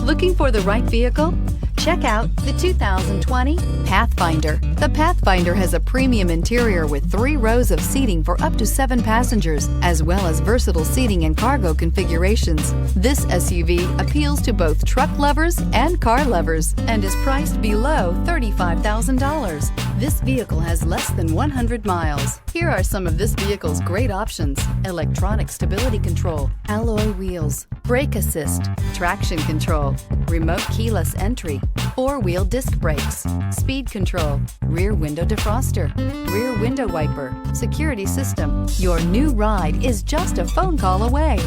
Looking for the right vehicle? Check out the 2020 Pathfinder. The Pathfinder has a premium interior with 3 rows of seating for up to 7 passengers, as well as versatile seating and cargo configurations. This SUV appeals to both truck lovers and car lovers and is priced below $35,000. This vehicle has less than 100 miles. Here are some of this vehicle's great options: electronic stability control, alloy wheels, brake assist, traction control, remote keyless entry, 4-wheel disc brakes, speed control, rear window defroster, rear window wiper, security system. Your new ride is just a phone call away.